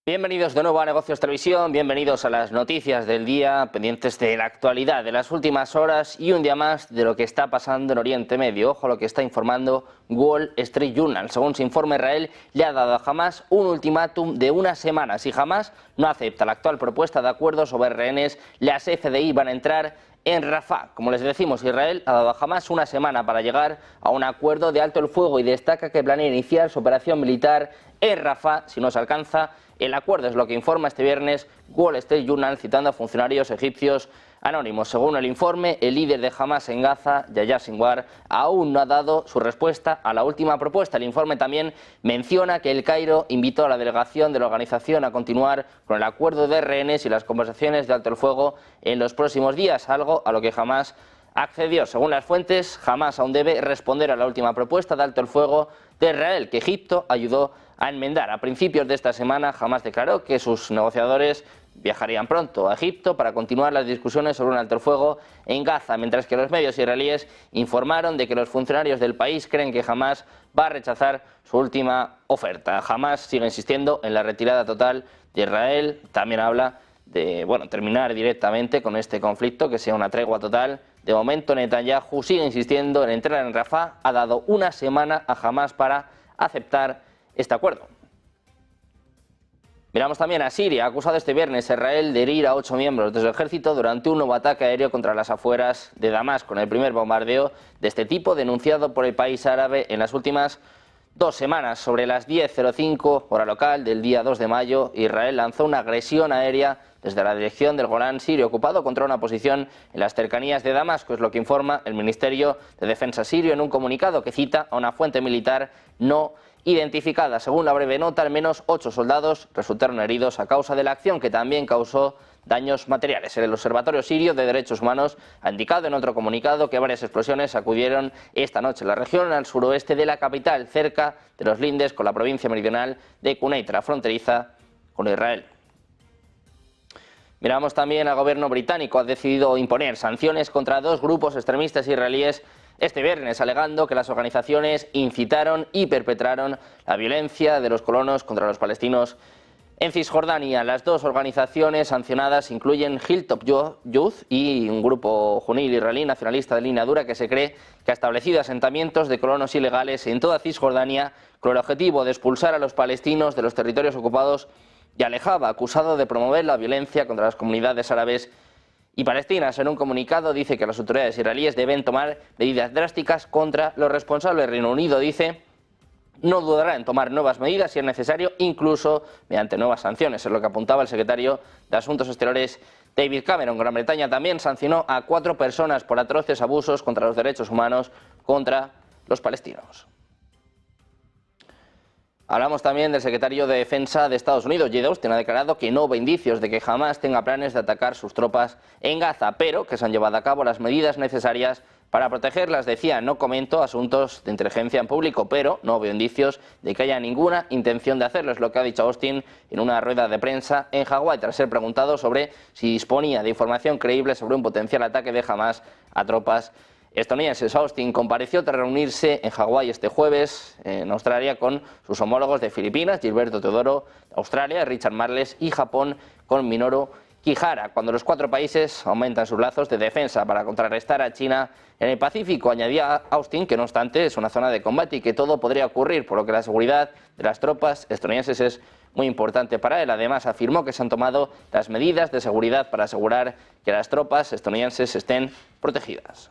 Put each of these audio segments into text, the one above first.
Bienvenidos de nuevo a Negocios Televisión, bienvenidos a las noticias del día, pendientes de la actualidad de las últimas horas y un día más de lo que está pasando en Oriente Medio. Ojo a lo que está informando Wall Street Journal. Según se informa, Israel le ha dado a Hamás un ultimátum de una semana. Si Hamás no acepta la actual propuesta de acuerdo sobre rehenes, las FDI van a entrar en Rafah. Como les decimos, Israel ha dado a Hamás una semana para llegar a un acuerdo de alto el fuego y destaca que planea iniciar su operación militar en Rafah si no se alcanza el acuerdo. Es lo que informa este viernes Wall Street Journal citando a funcionarios egipcios anónimos. Según el informe, el líder de Hamás en Gaza, Yahya Sinwar, aún no ha dado su respuesta a la última propuesta. El informe también menciona que El Cairo invitó a la delegación de la organización a continuar con el acuerdo de rehenes y las conversaciones de alto el fuego en los próximos días, algo a lo que Hamás accedió. Según las fuentes, Hamás aún debe responder a la última propuesta de alto el fuego de Israel, que Egipto ayudó a enmendar. A principios de esta semana, Hamás declaró que sus negociadores viajarían pronto a Egipto para continuar las discusiones sobre un alto el fuego en Gaza, mientras que los medios israelíes informaron de que los funcionarios del país creen que Hamás va a rechazar su última oferta. Hamás sigue insistiendo en la retirada total de Israel. También habla de terminar directamente con este conflicto, que sea una tregua total. De momento, Netanyahu sigue insistiendo en entrar en Rafah. Ha dado una semana a Hamás para aceptar este acuerdo. Miramos también a Siria. Ha acusado este viernes a Israel de herir a 8 miembros de su ejército durante un nuevo ataque aéreo contra las afueras de Damasco, el primer bombardeo de este tipo denunciado por el país árabe en las últimas 2 semanas. Sobre las 10:05 hora local del día 2 de mayo, Israel lanzó una agresión aérea desde la dirección del Golán sirio ocupado contra una posición en las cercanías de Damasco. Es lo que informa el Ministerio de Defensa sirio en un comunicado que cita a una fuente militar no identificada. Según la breve nota, al menos 8 soldados resultaron heridos a causa de la acción, que también causó daños materiales. El Observatorio Sirio de Derechos Humanos ha indicado en otro comunicado que varias explosiones sacudieron esta noche en la región al suroeste de la capital, cerca de los lindes con la provincia meridional de Quneitra, fronteriza con Israel. Miramos también al gobierno británico. Ha decidido imponer sanciones contra 2 grupos extremistas israelíes este viernes, alegando que las organizaciones incitaron y perpetraron la violencia de los colonos contra los palestinos en Cisjordania. Las 2 organizaciones sancionadas incluyen Hilltop Youth y un grupo juvenil israelí nacionalista de línea dura que se cree que ha establecido asentamientos de colonos ilegales en toda Cisjordania con el objetivo de expulsar a los palestinos de los territorios ocupados y alejaba, acusado de promover la violencia contra las comunidades árabes y palestinas. En un comunicado dice que las autoridades israelíes deben tomar medidas drásticas contra los responsables. El Reino Unido dice no dudará en tomar nuevas medidas si es necesario, incluso mediante nuevas sanciones. Es lo que apuntaba el secretario de Asuntos Exteriores David Cameron. Gran Bretaña también sancionó a 4 personas por atroces abusos contra los derechos humanos contra los palestinos. Hablamos también del secretario de Defensa de Estados Unidos, Lloyd Austin. Ha declarado que no ve indicios de que Hamás tenga planes de atacar sus tropas en Gaza, pero que se han llevado a cabo las medidas necesarias para protegerlas. Decía, no comento asuntos de inteligencia en público, pero no veo indicios de que haya ninguna intención de hacerlo. Es lo que ha dicho Austin en una rueda de prensa en Hawái, tras ser preguntado sobre si disponía de información creíble sobre un potencial ataque de Hamás a tropas estadounidenses. Austin compareció tras reunirse en Hawái este jueves en Australia con sus homólogos de Filipinas, Gilberto Teodoro, Australia, Richard Marles, y Japón con Minoru Kihara, cuando los 4 países aumentan sus lazos de defensa para contrarrestar a China en el Pacífico. Añadía Austin que no obstante es una zona de combate y que todo podría ocurrir, por lo que la seguridad de las tropas estadounidenses es muy importante para él. Además, afirmó que se han tomado las medidas de seguridad para asegurar que las tropas estadounidenses estén protegidas.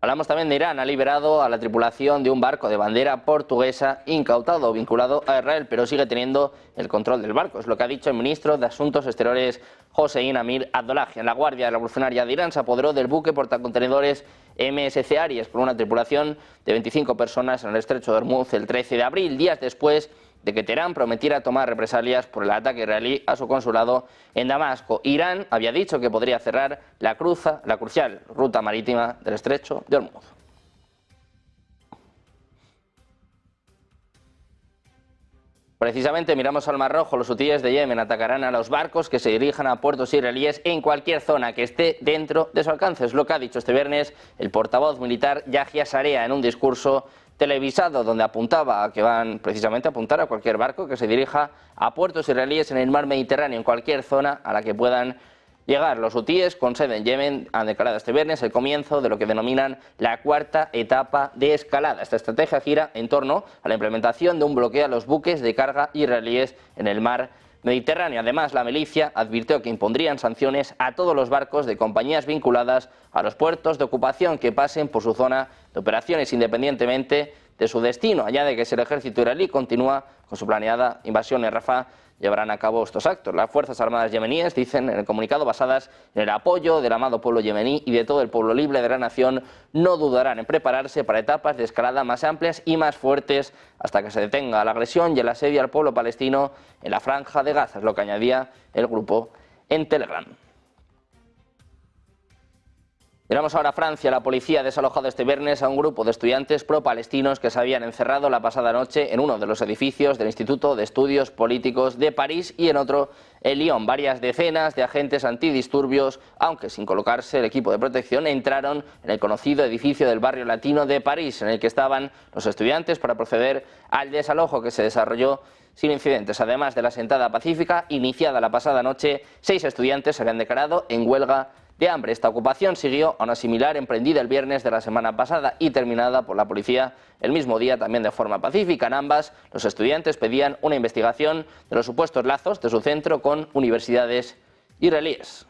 Hablamos también de Irán. Ha liberado a la tripulación de un barco de bandera portuguesa incautado o vinculado a Israel, pero sigue teniendo el control del barco. Es lo que ha dicho el ministro de Asuntos Exteriores, Hossein Amir Abdollahian. La Guardia Revolucionaria de Irán se apoderó del buque portacontenedores MSC Aries con una tripulación de 25 personas en el estrecho de Hormuz el 13 de abril, días después de que Teherán prometiera tomar represalias por el ataque israelí a su consulado en Damasco. Irán había dicho que podría cerrar la crucial ruta marítima del estrecho de Hormuz. Precisamente miramos al Mar Rojo. Los hutíes de Yemen atacarán a los barcos que se dirijan a puertos israelíes en cualquier zona que esté dentro de su alcance. Es lo que ha dicho este viernes el portavoz militar Yahya Sarea en un discurso televisado donde apuntaba a que van precisamente a apuntar a cualquier barco que se dirija a puertos israelíes en el mar Mediterráneo, en cualquier zona a la que puedan llegar. Los hutíes, con sede en Yemen, han declarado este viernes el comienzo de lo que denominan la cuarta etapa de escalada. Esta estrategia gira en torno a la implementación de un bloqueo a los buques de carga israelíes en el mar Mediterráneo. Además, la milicia advirtió que impondrían sanciones a todos los barcos de compañías vinculadas a los puertos de ocupación que pasen por su zona de operaciones independientemente de su destino. Añade que si el ejército israelí continúa con su planeada invasión en Rafah, llevarán a cabo estos actos. Las Fuerzas Armadas yemeníes dicen en el comunicado, basadas en el apoyo del amado pueblo yemení y de todo el pueblo libre de la nación, no dudarán en prepararse para etapas de escalada más amplias y más fuertes hasta que se detenga la agresión y el asedio al pueblo palestino en la franja de Gaza, es lo que añadía el grupo en Telegram. Miramos ahora a Francia. La policía ha desalojado este viernes a un grupo de estudiantes pro-palestinos que se habían encerrado la pasada noche en uno de los edificios del Instituto de Estudios Políticos de París y en otro en Lyon. Varias decenas de agentes antidisturbios, aunque sin colocarse el equipo de protección, entraron en el conocido edificio del barrio latino de París, en el que estaban los estudiantes, para proceder al desalojo, que se desarrolló sin incidentes. Además de la sentada pacífica iniciada la pasada noche, 6 estudiantes se habían declarado en huelga de hambre. Esta ocupación siguió a una similar emprendida el viernes de la semana pasada y terminada por la policía el mismo día, también de forma pacífica. En ambas, los estudiantes pedían una investigación de los supuestos lazos de su centro con universidades israelíes.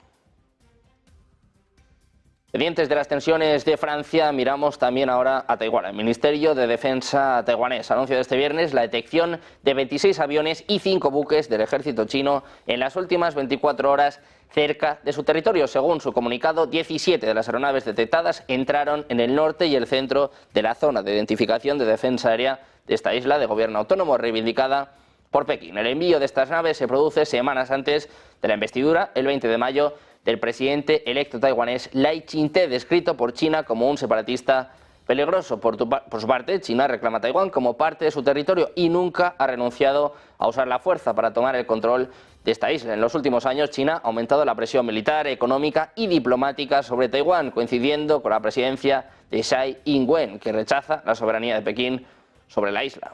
Pendientes de las tensiones de Francia, miramos también ahora a Taiwán. El Ministerio de Defensa taiwanés anunció este viernes la detección de 26 aviones y 5 buques del ejército chino en las últimas 24 horas cerca de su territorio. Según su comunicado, 17 de las aeronaves detectadas entraron en el norte y el centro de la zona de identificación de defensa aérea de esta isla de gobierno autónomo reivindicada por Pekín. El envío de estas naves se produce semanas antes de la investidura, el 20 de mayo, del presidente electo taiwanés Lai Ching-te, descrito por China como un separatista peligroso. Por su parte, China reclama a Taiwán como parte de su territorio y nunca ha renunciado a usar la fuerza para tomar el control de esta isla. En los últimos años, China ha aumentado la presión militar, económica y diplomática sobre Taiwán, coincidiendo con la presidencia de Tsai Ing-wen, que rechaza la soberanía de Pekín sobre la isla.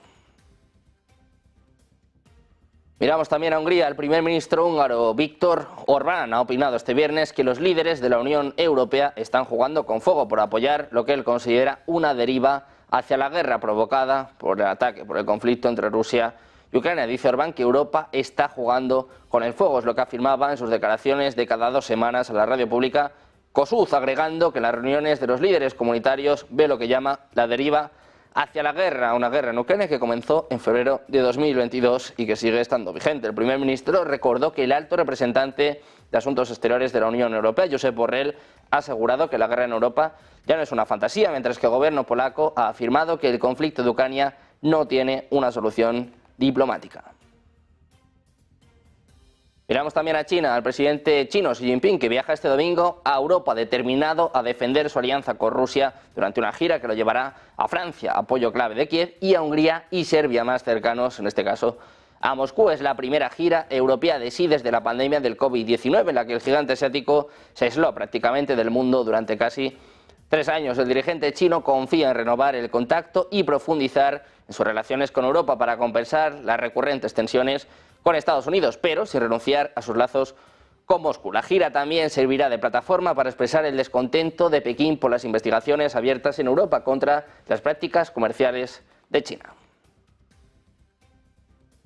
Miramos también a Hungría. El primer ministro húngaro Viktor Orbán ha opinado este viernes que los líderes de la Unión Europea están jugando con fuego por apoyar lo que él considera una deriva hacia la guerra provocada por el ataque, por el conflicto entre Rusia y Ucrania. Dice Orbán que Europa está jugando con el fuego, es lo que afirmaba en sus declaraciones de cada 2 semanas a la radio pública Kossuth, agregando que en las reuniones de los líderes comunitarios ve lo que llama la deriva hacia la guerra, una guerra en Ucrania que comenzó en febrero de 2022 y que sigue estando vigente. El primer ministro recordó que el alto representante de Asuntos Exteriores de la Unión Europea, Josep Borrell, ha asegurado que la guerra en Europa ya no es una fantasía, mientras que el gobierno polaco ha afirmado que el conflicto de Ucrania no tiene una solución diplomática. Miramos también a China, al presidente chino Xi Jinping, que viaja este domingo a Europa, determinado a defender su alianza con Rusia durante una gira que lo llevará a Francia, apoyo clave de Kiev, y a Hungría y Serbia, más cercanos, en este caso, a Moscú. Es la primera gira europea de Xi desde la pandemia del COVID-19, en la que el gigante asiático se aisló prácticamente del mundo durante casi 3 años. El dirigente chino confía en renovar el contacto y profundizar en sus relaciones con Europa para compensar las recurrentes tensiones con Estados Unidos, pero sin renunciar a sus lazos con Moscú. La gira también servirá de plataforma para expresar el descontento de Pekín por las investigaciones abiertas en Europa contra las prácticas comerciales de China.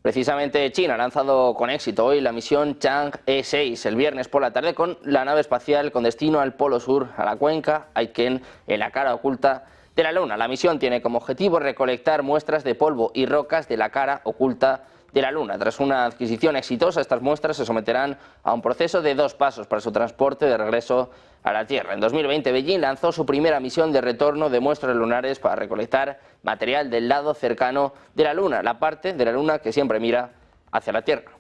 Precisamente China ha lanzado con éxito hoy la misión Chang'e 6 el viernes por la tarde con la nave espacial con destino al Polo Sur, a la cuenca Aitken, en la cara oculta de la Luna. La misión tiene como objetivo recolectar muestras de polvo y rocas de la cara oculta de la Luna. Tras una adquisición exitosa, estas muestras se someterán a un proceso de 2 pasos para su transporte de regreso a la Tierra. En 2020, Beijing lanzó su primera misión de retorno de muestras lunares para recolectar material del lado cercano de la Luna, la parte de la Luna que siempre mira hacia la Tierra.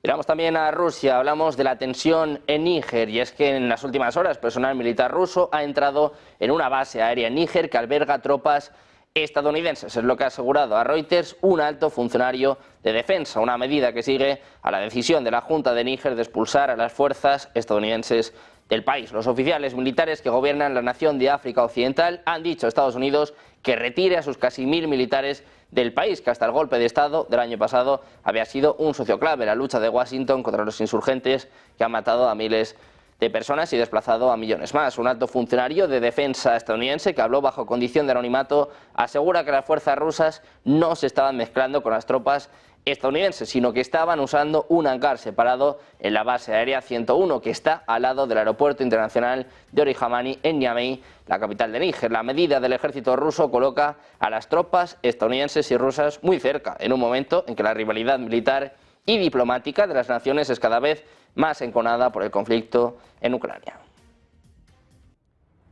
Miramos también a Rusia, hablamos de la tensión en Níger, y es que en las últimas horas personal militar ruso ha entrado en una base aérea en Níger que alberga tropas estadounidenses. Es lo que ha asegurado a Reuters un alto funcionario de defensa, una medida que sigue a la decisión de la Junta de Níger de expulsar a las fuerzas estadounidenses del país. Los oficiales militares que gobiernan la nación de África Occidental han dicho a Estados Unidos que retire a sus casi 1000 militares del país, que hasta el golpe de Estado del año pasado había sido un socio clave en la lucha de Washington contra los insurgentes que han matado a miles de personas y desplazado a millones más. Un alto funcionario de defensa estadounidense que habló bajo condición de anonimato asegura que las fuerzas rusas no se estaban mezclando con las tropas estadounidenses, sino que estaban usando un hangar separado en la base aérea 101, que está al lado del aeropuerto internacional de Orijamani en Niamey, la capital de Níger. La medida del ejército ruso coloca a las tropas estadounidenses y rusas muy cerca, en un momento en que la rivalidad militar y diplomática de las naciones es cada vez más enconada por el conflicto en Ucrania.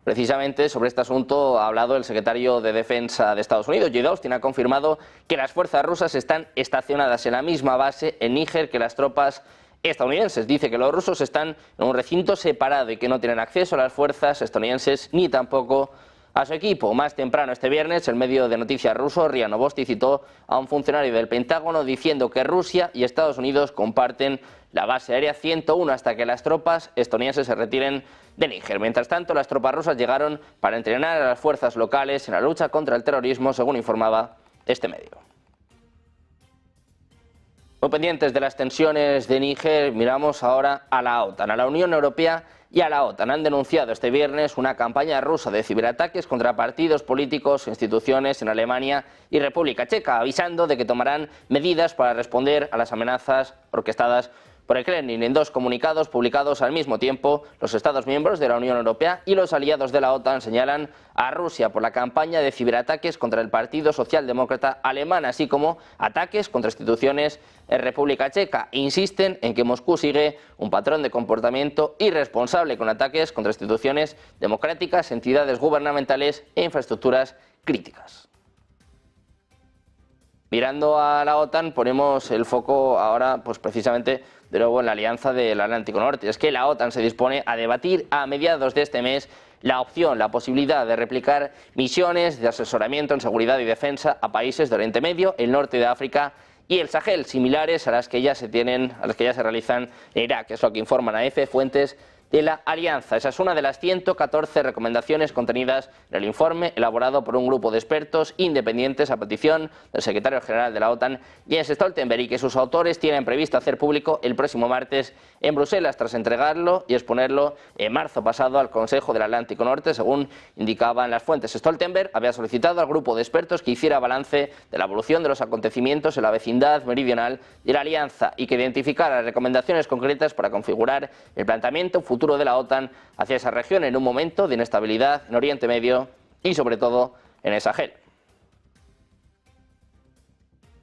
Precisamente sobre este asunto ha hablado el secretario de Defensa de Estados Unidos, Lloyd Austin. Ha confirmado que las fuerzas rusas están estacionadas en la misma base en Níger que las tropas estadounidenses. Dice que los rusos están en un recinto separado y que no tienen acceso a las fuerzas estadounidenses ni tampoco a su equipo. Más temprano este viernes, el medio de noticias ruso RIA Novosti citó a un funcionario del Pentágono diciendo que Rusia y Estados Unidos comparten la base aérea 101 hasta que las tropas estadounidenses se retiren de Níger. Mientras tanto, las tropas rusas llegaron para entrenar a las fuerzas locales en la lucha contra el terrorismo, según informaba este medio. Muy pendientes de las tensiones de Níger, miramos ahora a la OTAN, a la Unión Europea y a la OTAN. Han denunciado este viernes una campaña rusa de ciberataques contra partidos políticos e instituciones en Alemania y República Checa, avisando de que tomarán medidas para responder a las amenazas orquestadas por el Kremlin. En dos comunicados publicados al mismo tiempo, los Estados miembros de la Unión Europea y los aliados de la OTAN señalan a Rusia por la campaña de ciberataques contra el Partido Socialdemócrata alemán, así como ataques contra instituciones en República Checa. Insisten en que Moscú sigue un patrón de comportamiento irresponsable con ataques contra instituciones democráticas, entidades gubernamentales e infraestructuras críticas. Mirando a la OTAN, ponemos el foco ahora, pues precisamente, de nuevo en la alianza del Atlántico Norte. Es que la OTAN se dispone a debatir a mediados de este mes la posibilidad de replicar misiones de asesoramiento en seguridad y defensa a países de Oriente Medio, el norte de África y el Sahel, similares a las que ya se realizan en Irak. Es lo que informan a EFE fuentes de la alianza. Esa es una de las 114 recomendaciones contenidas en el informe elaborado por un grupo de expertos independientes a petición del secretario general de la OTAN, Jens Stoltenberg, y que sus autores tienen previsto hacer público el próximo martes en Bruselas, tras entregarlo y exponerlo en marzo pasado al Consejo del Atlántico Norte, según indicaban las fuentes. Stoltenberg había solicitado al grupo de expertos que hiciera balance de la evolución de los acontecimientos en la vecindad meridional de la alianza y que identificara recomendaciones concretas para configurar el planteamiento futuro de la OTAN hacia esa región en un momento de inestabilidad en Oriente Medio y sobre todo en el Sahel.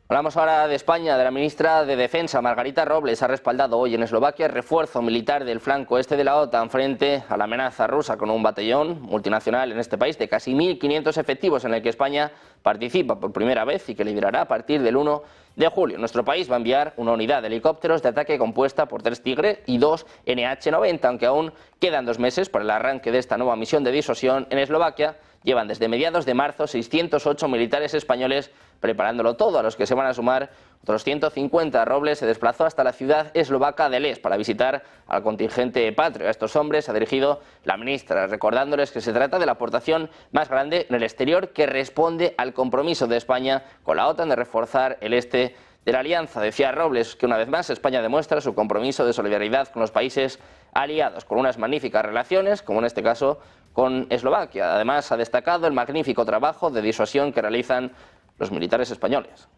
Hablamos ahora de España. De la ministra de Defensa, Margarita Robles, ha respaldado hoy en Eslovaquia el refuerzo militar del flanco este de la OTAN frente a la amenaza rusa, con un batallón multinacional en este país de casi 1.500 efectivos en el que España participa por primera vez y que liderará a partir del 1 de julio. Nuestro país va a enviar una unidad de helicópteros de ataque compuesta por 3 Tigre y 2 NH-90, aunque aún quedan 2 meses para el arranque de esta nueva misión de disuasión en Eslovaquia. Llevan desde mediados de marzo 608 militares españoles preparándolo todo, a los que se van a sumar otros 150. Robles se desplazó hasta la ciudad eslovaca de Les para visitar al contingente patrio. A estos hombres ha dirigido la ministra, recordándoles que se trata de la aportación más grande en el exterior, que responde al compromiso de España con la OTAN de reforzar el este de la alianza. Decía Robles que una vez más España demuestra su compromiso de solidaridad con los países aliados, con unas magníficas relaciones, como en este caso con Eslovaquia. Además, ha destacado el magnífico trabajo de disuasión que realizan los militares españoles.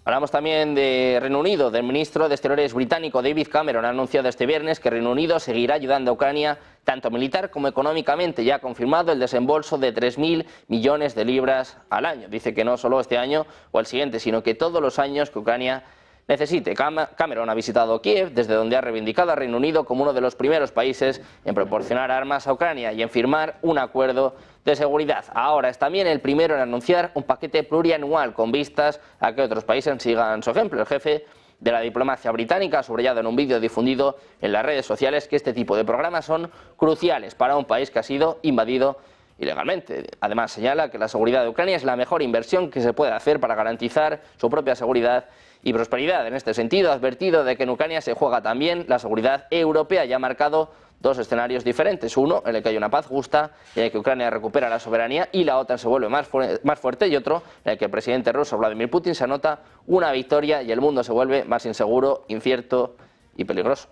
Hablamos también de Reino Unido. Del ministro de Exteriores británico David Cameron ha anunciado este viernes que Reino Unido seguirá ayudando a Ucrania tanto militar como económicamente. Ya ha confirmado el desembolso de 3.000 millones de libras al año. Dice que no solo este año o el siguiente, sino que todos los años que Ucrania necesite. Cameron ha visitado Kiev, desde donde ha reivindicado a Reino Unido como uno de los primeros países en proporcionar armas a Ucrania y en firmar un acuerdo de seguridad. Ahora es también el primero en anunciar un paquete plurianual con vistas a que otros países sigan su ejemplo. El jefe de la diplomacia británica ha subrayado en un vídeo difundido en las redes sociales que este tipo de programas son cruciales para un país que ha sido invadido ilegalmente. Además, señala que la seguridad de Ucrania es la mejor inversión que se puede hacer para garantizar su propia seguridad y prosperidad. En este sentido, ha advertido de que en Ucrania se juega también la seguridad europea y ha marcado dos escenarios diferentes. Uno, en el que hay una paz justa, en el que Ucrania recupera la soberanía y la OTAN se vuelve más fuerte, y otro, en el que el presidente ruso Vladimir Putin se anota una victoria y el mundo se vuelve más inseguro, incierto y peligroso.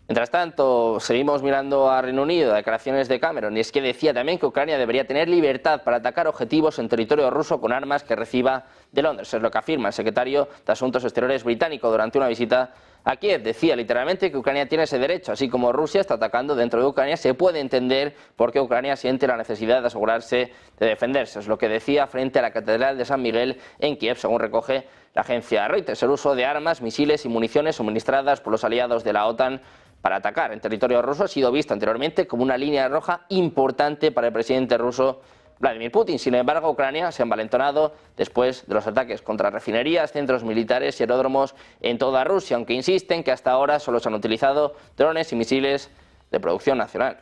Mientras tanto, seguimos mirando a Reino Unido, declaraciones de Cameron, y es que decía también que Ucrania debería tener libertad para atacar objetivos en territorio ruso con armas que reciba de Londres. Es lo que afirma el secretario de Asuntos Exteriores británico durante una visita a Kiev. Decía literalmente que Ucrania tiene ese derecho, así como Rusia está atacando dentro de Ucrania. Se puede entender por qué Ucrania siente la necesidad de asegurarse de defenderse. Es lo que decía frente a la Catedral de San Miguel en Kiev, según recoge la agencia Reuters. El uso de armas, misiles y municiones suministradas por los aliados de la OTAN para atacar en territorio ruso ha sido visto anteriormente como una línea roja importante para el presidente ruso Vladimir Putin. Sin embargo, Ucrania se ha envalentonado después de los ataques contra refinerías, centros militares y aeródromos en toda Rusia, aunque insisten que hasta ahora solo se han utilizado drones y misiles de producción nacional.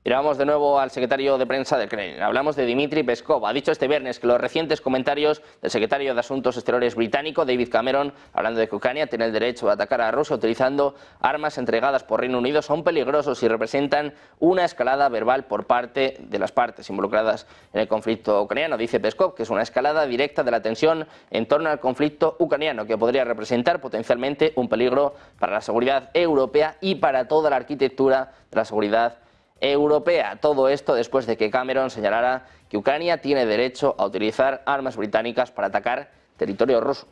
Miramos de nuevo al secretario de prensa del Kremlin. Hablamos de Dmitry Peskov. Ha dicho este viernes que los recientes comentarios del secretario de Asuntos Exteriores británico, David Cameron, hablando de que Ucrania tiene el derecho a atacar a Rusia utilizando armas entregadas por Reino Unido, son peligrosos y representan una escalada verbal por parte de las partes involucradas en el conflicto ucraniano. Dice Peskov que es una escalada directa de la tensión en torno al conflicto ucraniano, que podría representar potencialmente un peligro para la seguridad europea y para toda la arquitectura de la seguridad europea. Todo esto después de que Cameron señalara que Ucrania tiene derecho a utilizar armas británicas para atacar territorio ruso.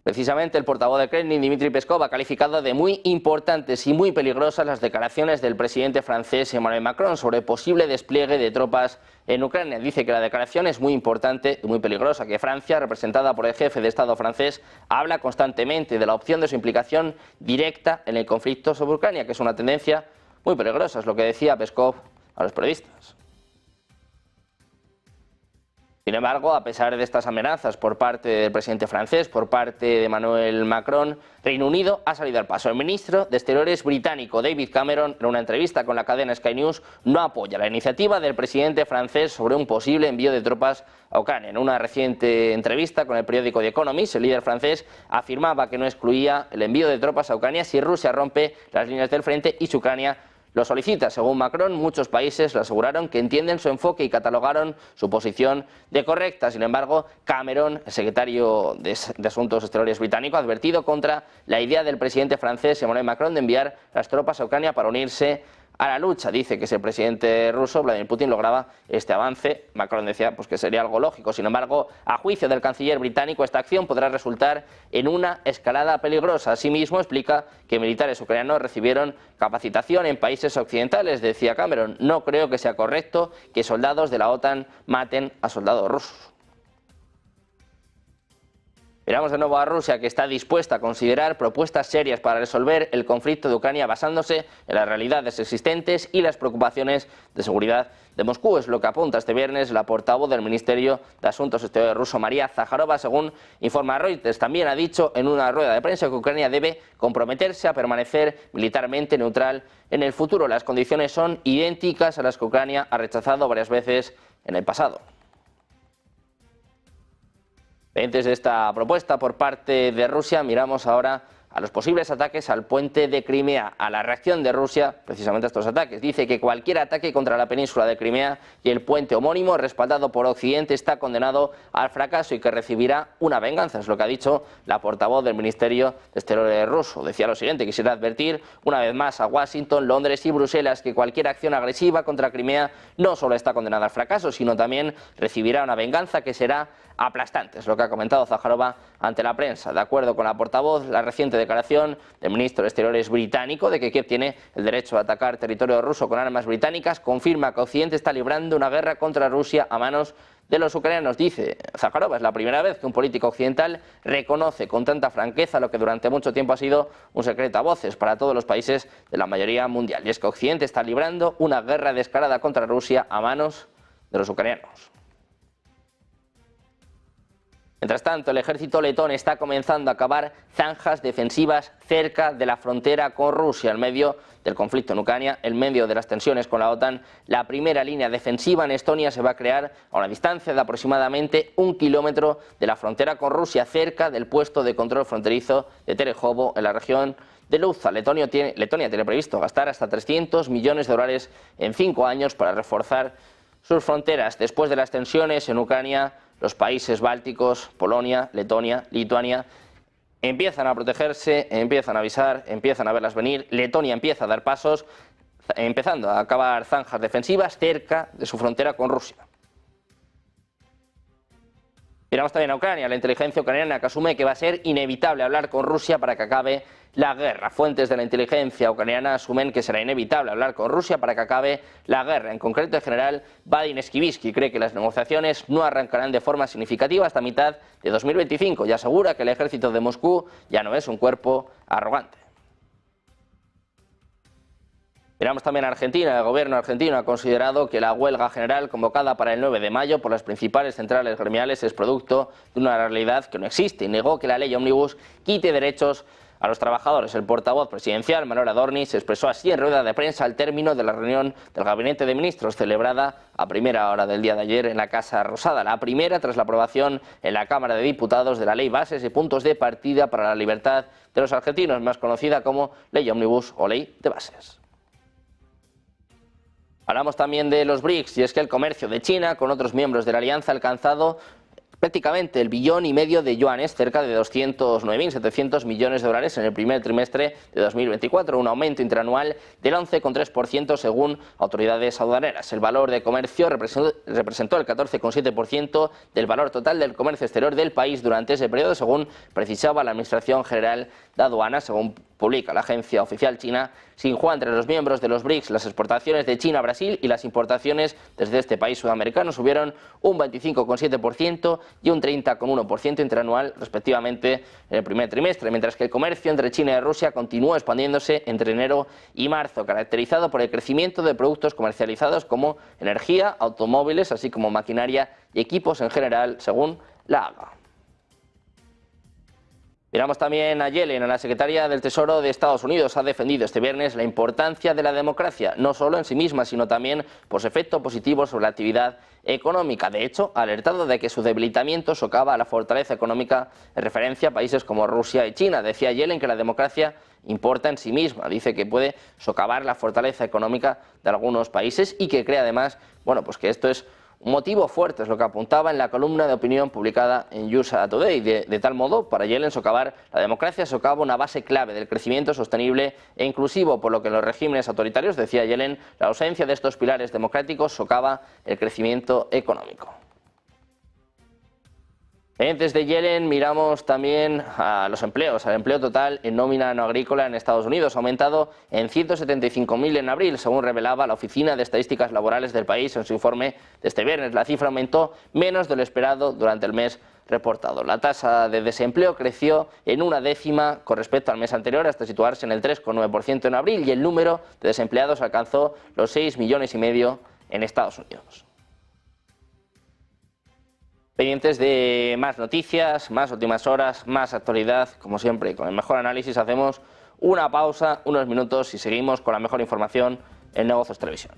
Precisamente el portavoz de Kremlin, Dmitry Peskov, ha calificado de muy importantes y muy peligrosas las declaraciones del presidente francés Emmanuel Macron sobre el posible despliegue de tropas en Ucrania. Dice que la declaración es muy importante y muy peligrosa, que Francia, representada por el jefe de Estado francés, habla constantemente de la opción de su implicación directa en el conflicto sobre Ucrania, que es una tendencia muy peligrosa, es lo que decía Peskov a los periodistas. Sin embargo, a pesar de estas amenazas por parte del presidente francés, por parte de Emmanuel Macron, Reino Unido ha salido al paso. El ministro de Exteriores británico, David Cameron, en una entrevista con la cadena Sky News, no apoya la iniciativa del presidente francés sobre un posible envío de tropas a Ucrania. En una reciente entrevista con el periódico The Economist, el líder francés afirmaba que no excluía el envío de tropas a Ucrania si Rusia rompe las líneas del frente y si Ucrania lo solicita. Según Macron, muchos países le aseguraron que entienden su enfoque y catalogaron su posición de correcta. Sin embargo, Cameron, el secretario de Asuntos Exteriores británico, ha advertido contra la idea del presidente francés Emmanuel Macron de enviar las tropas a Ucrania para unirse a la lucha. Dice que si el presidente ruso Vladimir Putin lograba este avance, Macron decía pues que sería algo lógico. Sin embargo, a juicio del canciller británico, esta acción podrá resultar en una escalada peligrosa. Asimismo, explica que militares ucranianos recibieron capacitación en países occidentales. Decía Cameron: no creo que sea correcto que soldados de la OTAN maten a soldados rusos. Miramos de nuevo a Rusia, que está dispuesta a considerar propuestas serias para resolver el conflicto de Ucrania basándose en las realidades existentes y las preocupaciones de seguridad de Moscú. Es lo que apunta este viernes la portavoz del Ministerio de Asuntos Exteriores ruso, María Zakharova, según informa Reuters. También ha dicho en una rueda de prensa que Ucrania debe comprometerse a permanecer militarmente neutral en el futuro. Las condiciones son idénticas a las que Ucrania ha rechazado varias veces en el pasado. Pendientes de esta propuesta por parte de Rusia, miramos ahora a los posibles ataques al puente de Crimea, a la reacción de Rusia precisamente a estos ataques. Dice que cualquier ataque contra la península de Crimea y el puente homónimo, respaldado por Occidente, está condenado al fracaso y que recibirá una venganza. Es lo que ha dicho la portavoz del Ministerio de Exteriores ruso. Decía lo siguiente: quisiera advertir una vez más a Washington, Londres y Bruselas que cualquier acción agresiva contra Crimea no solo está condenada al fracaso, sino también recibirá una venganza que será aplastante. Es lo que ha comentado Zakharova ante la prensa. De acuerdo con la portavoz, la reciente declaración del ministro de Exteriores británico de que Kiev tiene el derecho a atacar territorio ruso con armas británicas confirma que Occidente está librando una guerra contra Rusia a manos de los ucranianos. Dice Zakharova: es la primera vez que un político occidental reconoce con tanta franqueza lo que durante mucho tiempo ha sido un secreto a voces para todos los países de la mayoría mundial, y es que Occidente está librando una guerra descarada contra Rusia a manos de los ucranianos. Mientras tanto, el ejército letón está comenzando a cavar zanjas defensivas cerca de la frontera con Rusia, en medio del conflicto en Ucrania, en medio de las tensiones con la OTAN. La primera línea defensiva en Estonia se va a crear a una distancia de aproximadamente 1 kilómetro de la frontera con Rusia, cerca del puesto de control fronterizo de Terejovo, en la región de Luza. Letonia tiene previsto gastar hasta 300 millones de dólares en 5 años para reforzar sus fronteras. Después de las tensiones en Ucrania, los países bálticos, Polonia, Letonia, Lituania, empiezan a protegerse, empiezan a avisar, empiezan a verlas venir. Letonia empieza a dar pasos, empezando a cavar zanjas defensivas cerca de su frontera con Rusia. Miramos también a Ucrania, la inteligencia ucraniana, que asume que va a ser inevitable hablar con Rusia para que acabe la guerra. Fuentes de la inteligencia ucraniana asumen que será inevitable hablar con Rusia para que acabe la guerra. En concreto, el general Vadim Skibitsky cree que las negociaciones no arrancarán de forma significativa hasta mitad de 2025 y asegura que el ejército de Moscú ya no es un cuerpo arrogante. Miramos también a Argentina. El gobierno argentino ha considerado que la huelga general convocada para el 9 de mayo por las principales centrales gremiales es producto de una realidad que no existe y negó que la ley Omnibus quite derechos a los trabajadores. El portavoz presidencial, Manuel Adorni, se expresó así en rueda de prensa al término de la reunión del Gabinete de Ministros celebrada a primera hora del día de ayer en la Casa Rosada, la primera tras la aprobación en la Cámara de Diputados de la Ley Bases y Puntos de Partida para la Libertad de los Argentinos, más conocida como Ley Omnibus o Ley de Bases. Hablamos también de los BRICS, y es que el comercio de China con otros miembros de la alianza ha alcanzado prácticamente el 1,5 billón de yuanes, cerca de 209.700 millones de dólares en el primer trimestre de 2024, un aumento interanual del 11,3% según autoridades aduaneras. El valor de comercio representó el 14,7% del valor total del comercio exterior del país durante ese periodo, según precisaba la Administración General de Aduanas, según publica la agencia oficial china Xinhua. Entre los miembros de los BRICS, las exportaciones de China a Brasil y las importaciones desde este país sudamericano subieron un 25,7% y un 30,1% interanual respectivamente en el primer trimestre, mientras que el comercio entre China y Rusia continuó expandiéndose entre enero y marzo, caracterizado por el crecimiento de productos comercializados como energía, automóviles, así como maquinaria y equipos en general, según la AGA. Miramos también a Yellen, a la secretaria del Tesoro de Estados Unidos. Ha defendido este viernes la importancia de la democracia, no solo en sí misma, sino también por su efecto positivo sobre la actividad económica. De hecho, ha alertado de que su debilitamiento socava a la fortaleza económica en referencia a países como Rusia y China. Decía Yellen que la democracia importa en sí misma. Dice que puede socavar la fortaleza económica de algunos países y que cree además, pues que esto es un motivo fuerte, es lo que apuntaba en la columna de opinión publicada en USA Today. De tal modo, para Yellen, socavar la democracia socava una base clave del crecimiento sostenible e inclusivo, por lo que en los regímenes autoritarios, decía Yellen, la ausencia de estos pilares democráticos socava el crecimiento económico. Desde Yellen miramos también a los empleos. El empleo total en nómina no agrícola en Estados Unidos ha aumentado en 175.000 en abril, según revelaba la Oficina de Estadísticas Laborales del país en su informe de este viernes. La cifra aumentó menos de lo esperado durante el mes reportado. La tasa de desempleo creció en 1/10 con respecto al mes anterior, hasta situarse en el 3,9% en abril, y el número de desempleados alcanzó los 6,5 millones en Estados Unidos. Pendientes de más noticias, más últimas horas, más actualidad, como siempre, con el mejor análisis. Hacemos una pausa, unos minutos y seguimos con la mejor información en Negocios Televisión.